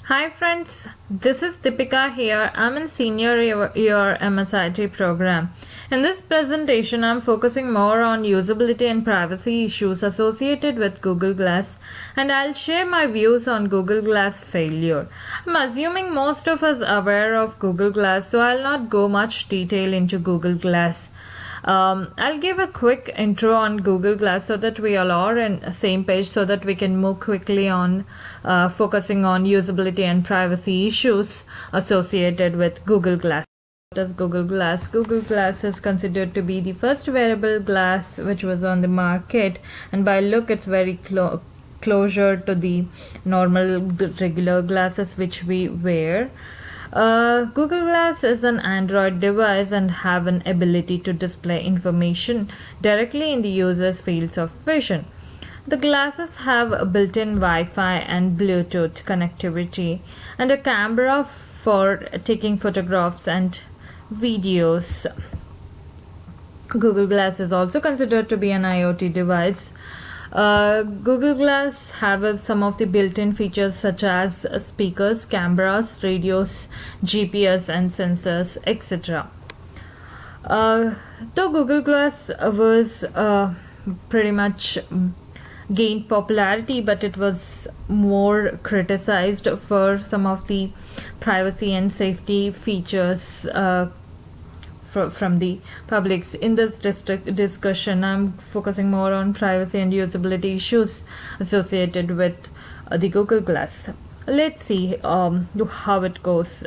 Hi friends, this is Deepika here. I'm in senior year MSIT program. In this presentation, I'm focusing more on usability and privacy issues associated with Google Glass, and I'll share my views on Google Glass failure. I'm assuming most of us are aware of Google Glass, so I'll not go much detail into Google Glass. I'll give a quick intro on Google Glass so that we all are on the same page so that we can move quickly on focusing on usability and privacy issues associated with Google Glass. What is Google Glass? Google Glass is considered to be the first wearable glass which was on the market, and by look it's very closer to the normal regular glasses which we wear. Google Glass is an Android device and have an ability to display information directly in the user's fields of vision. The glasses have a built-in Wi-Fi and Bluetooth connectivity and a camera for taking photographs and videos. Google Glass is also considered to be an IoT device. Google Glass have some of the built-in features such as speakers, cameras, radios, GPS and sensors, etc. Though Google Glass was pretty much gained popularity, but it was more criticized for some of the privacy and safety features from the publics. In this discussion, I'm focusing more on privacy and usability issues associated with the Google Glass. Let's see how it goes.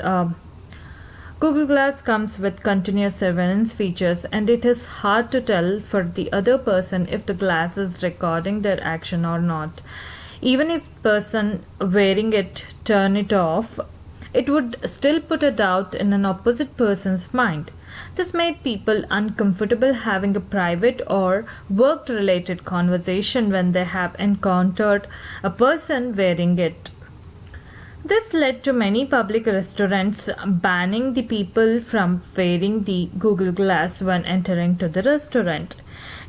Google Glass comes with continuous surveillance features, and it is hard to tell for the other person if the glass is recording their action or not. Even if person wearing it turn it off, it would still put a doubt in an opposite person's mind. This made people uncomfortable having a private or work-related conversation when they have encountered a person wearing it. This led to many public restaurants banning the people from wearing the Google Glass when entering to the restaurant.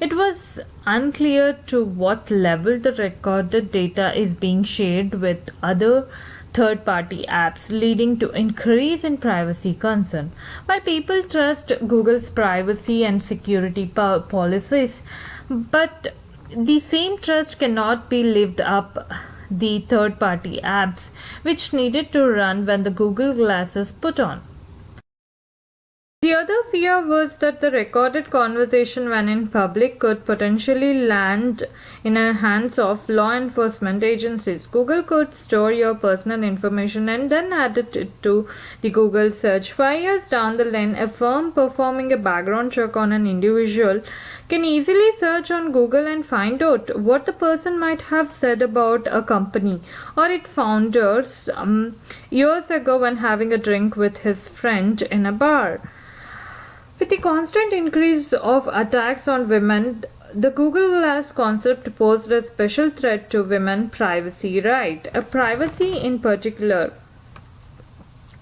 It was unclear to what level the recorded data is being shared with other third-party apps, leading to increase in privacy concern. While people trust Google's privacy and security policies, but the same trust cannot be lived up the third-party apps which needed to run when the Google Glass is put on. The other fear was that the recorded conversation when in public could potentially land in the hands of law enforcement agencies. Google could store your personal information and then add it to the Google search. 5 years down the line, a firm performing a background check on an individual can easily search on Google and find out what the person might have said about a company or its founders years ago when having a drink with his friend in a bar. With the constant increase of attacks on women, the Google Glass concept posed a special threat to women's privacy right. Privacy in particular.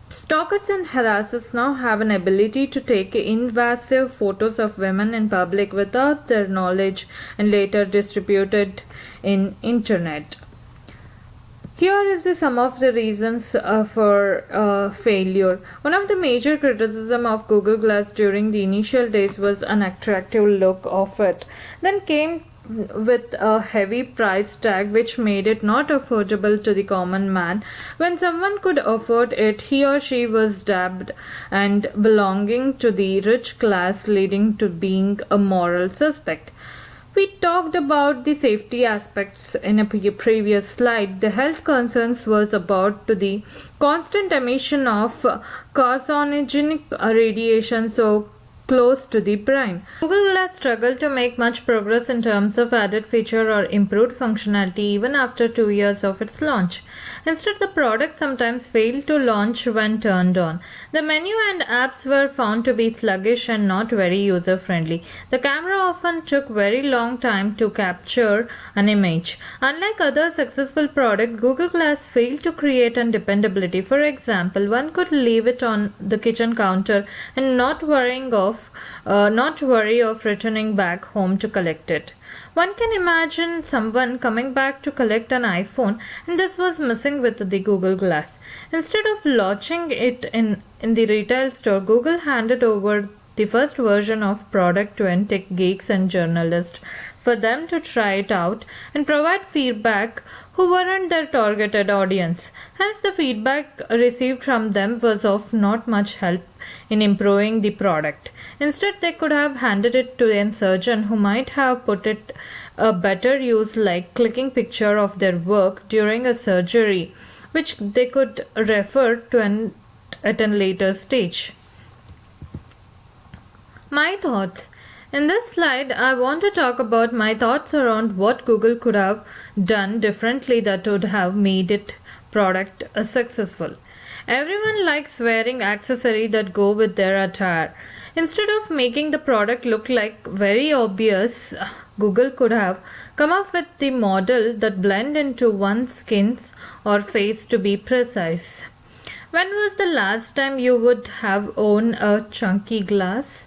Stalkers and harassers now have an ability to take invasive photos of women in public without their knowledge and later distribute it in internet. Here is some of the reasons for failure. One of the major criticism of Google Glass during the initial days was an attractive look of it. Then came with a heavy price tag which made it not affordable to the common man. When someone could afford it, he or she was dubbed and belonging to the rich class, leading to being a moral suspect. We talked about the safety aspects in a previous slide. The health concerns was about to the constant emission of carcinogenic radiation so close to the brain. Google Glass struggled to make much progress in terms of added feature or improved functionality even after 2 years of its launch. Instead, the product sometimes failed to launch when turned on. The menu and apps were found to be sluggish and not very user-friendly. The camera often took very long time to capture an image. Unlike other successful products, Google Glass failed to create an dependability. For example, one could leave it on the kitchen counter and not worry of returning back home to collect it. One can imagine someone coming back to collect an iPhone and this was missing with the Google Glass. Instead of launching it in the retail store, Google handed over the first version of product to tech geeks and journalists for them to try it out and provide feedback who weren't their targeted audience. Hence, the feedback received from them was of not much help in improving the product. Instead, they could have handed it to a surgeon who might have put it a better use, like clicking picture of their work during a surgery, which they could refer to at a later stage. My thoughts. In this slide, I want to talk about my thoughts around what Google could have done differently that would have made its product successful. Everyone likes wearing accessories that go with their attire. Instead of making the product look like very obvious, Google could have come up with the model that blend into one's skin or face to be precise. When was the last time you would have owned a chunky glass?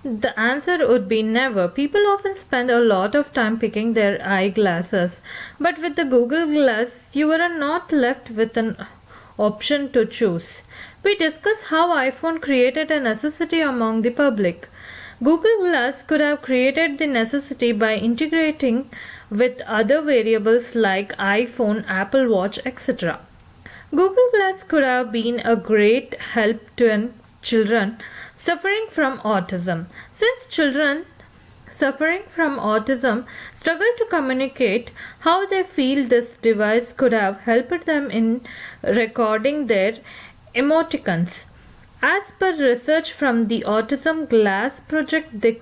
The answer would be never. People often spend a lot of time picking their eyeglasses, but with the Google Glass, you are not left with an option to choose. We discuss how iPhone created a necessity among the public. Google Glass could have created the necessity by integrating with other variables like iPhone, Apple Watch, etc. Google Glass could have been a great help to children suffering from autism. Since children suffering from autism struggle to communicate how they feel, this device could have helped them in recording their emoticons. As per research from the Autism Glass Project, they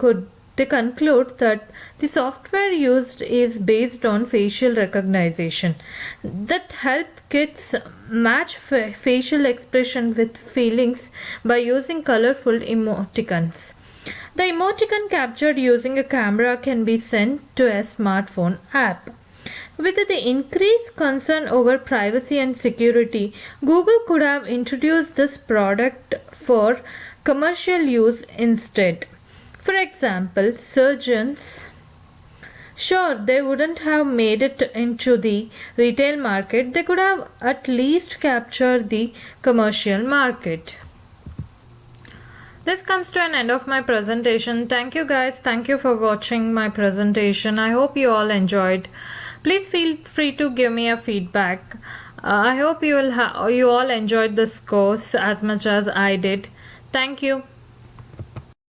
conclude that the software used is based on facial recognition that help kids match facial expression with feelings by using colorful emoticons. The emoticon captured using a camera can be sent to a smartphone app. With the increased concern over privacy and security, Google could have introduced this product for commercial use instead. For example, surgeons, sure, they wouldn't have made it into the retail market, they could have at least captured the commercial market. This comes to an end of my presentation. Thank you guys. Thank you for watching my presentation. I hope you all enjoyed. Please feel free to give me a feedback. I hope you all enjoyed this course as much as I did. Thank you.